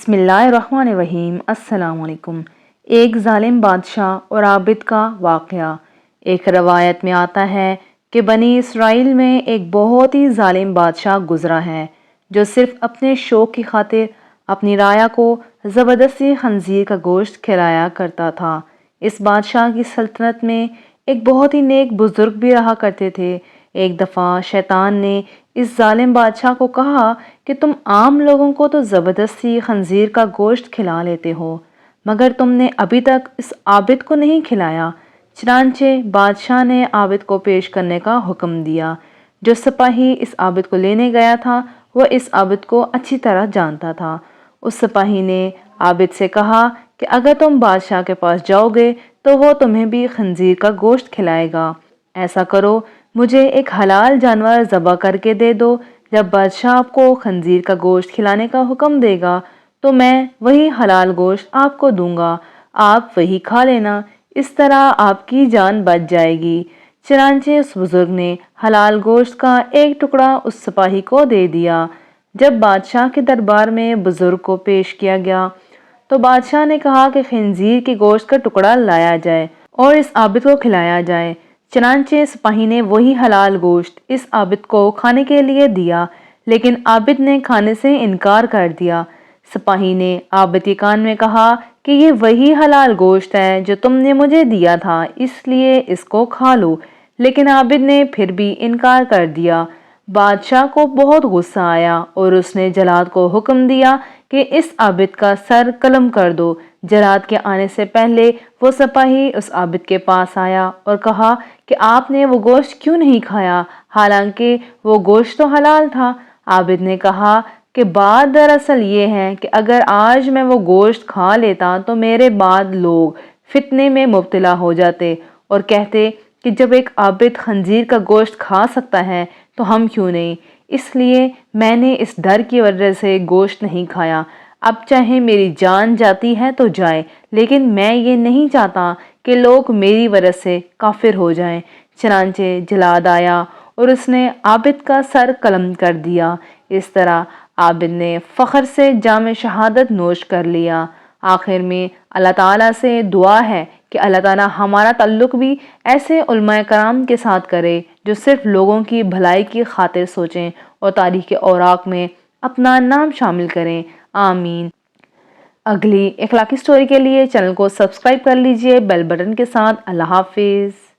بسم اللہ الرحمن الرحیم۔ السلام علیکم۔ ایک ظالم بادشاہ اور عابد کا واقعہ۔ ایک روایت میں آتا ہے کہ بنی اسرائیل میں ایک بہت ہی ظالم بادشاہ گزرا ہے جو صرف اپنے شوق کی خاطر اپنی رعایا کو زبردستی خنزیر کا گوشت کھلایا کرتا تھا۔ اس بادشاہ کی سلطنت میں ایک بہت ہی نیک بزرگ بھی رہا کرتے تھے۔ ایک دفعہ شیطان نے اس ظالم بادشاہ کو کہا کہ تم عام لوگوں کو تو زبردستی خنزیر کا گوشت کھلا لیتے ہو، مگر تم نے ابھی تک اس عابد کو نہیں کھلایا۔ چنانچہ بادشاہ نے عابد کو پیش کرنے کا حکم دیا۔ جو سپاہی اس عابد کو لینے گیا تھا وہ اس عابد کو اچھی طرح جانتا تھا۔ اس سپاہی نے عابد سے کہا کہ اگر تم بادشاہ کے پاس جاؤ گے تو وہ تمہیں بھی خنزیر کا گوشت کھلائے گا۔ ایسا کرو، مجھے ایک حلال جانور ذبح کر کے دے دو۔ جب بادشاہ آپ کو خنزیر کا گوشت کھلانے کا حکم دے گا تو میں وہی حلال گوشت آپ کو دوں گا، آپ وہی کھا لینا، اس طرح آپ کی جان بچ جائے گی۔ چنانچہ اس بزرگ نے حلال گوشت کا ایک ٹکڑا اس سپاہی کو دے دیا۔ جب بادشاہ کے دربار میں بزرگ کو پیش کیا گیا تو بادشاہ نے کہا کہ خنزیر کے گوشت کا ٹکڑا لایا جائے اور اس عابد کو کھلایا جائے۔ چنانچہ سپاہی نے وہی حلال گوشت اس عابد کو کھانے کے لیے دیا، لیکن عابد نے کھانے سے انکار کر دیا۔ سپاہی نے عابد کے کان میں کہا کہ یہ وہی حلال گوشت ہے جو تم نے مجھے دیا تھا، اس لیے اس کو کھا لو، لیکن عابد نے پھر بھی انکار کر دیا۔ بادشاہ کو بہت غصہ آیا اور اس نے جلاد کو حکم دیا کہ اس عابد کا سر قلم کر دو۔ جلاد کے آنے سے پہلے وہ سپاہی اس عابد کے پاس آیا اور کہا کہ آپ نے وہ گوشت کیوں نہیں کھایا، حالانکہ وہ گوشت تو حلال تھا۔ عابد نے کہا کہ بات دراصل یہ ہے کہ اگر آج میں وہ گوشت کھا لیتا تو میرے بعد لوگ فتنے میں مبتلا ہو جاتے اور کہتے کہ جب ایک عابد خنزیر کا گوشت کھا سکتا ہے تو ہم کیوں نہیں، اس لیے میں نے اس ڈر کی وجہ سے گوشت نہیں کھایا۔ اب چاہے میری جان جاتی ہے تو جائے، لیکن میں یہ نہیں چاہتا کہ لوگ میری وجہ سے کافر ہو جائیں۔ چنانچہ جلاد آیا اور اس نے عابد کا سر قلم کر دیا۔ اس طرح عابد نے فخر سے جام شہادت نوش کر لیا۔ آخر میں اللہ تعالیٰ سے دعا ہے کہ اللہ تعالیٰ ہمارا تعلق بھی ایسے علماء کرام کے ساتھ کرے جو صرف لوگوں کی بھلائی کی خاطر سوچیں اور تاریخ اوراق میں اپنا نام شامل کریں۔ آمین۔ اگلی اخلاقی سٹوری کے لیے چینل کو سبسکرائب کر لیجئے بیل بٹن کے ساتھ۔ اللہ حافظ۔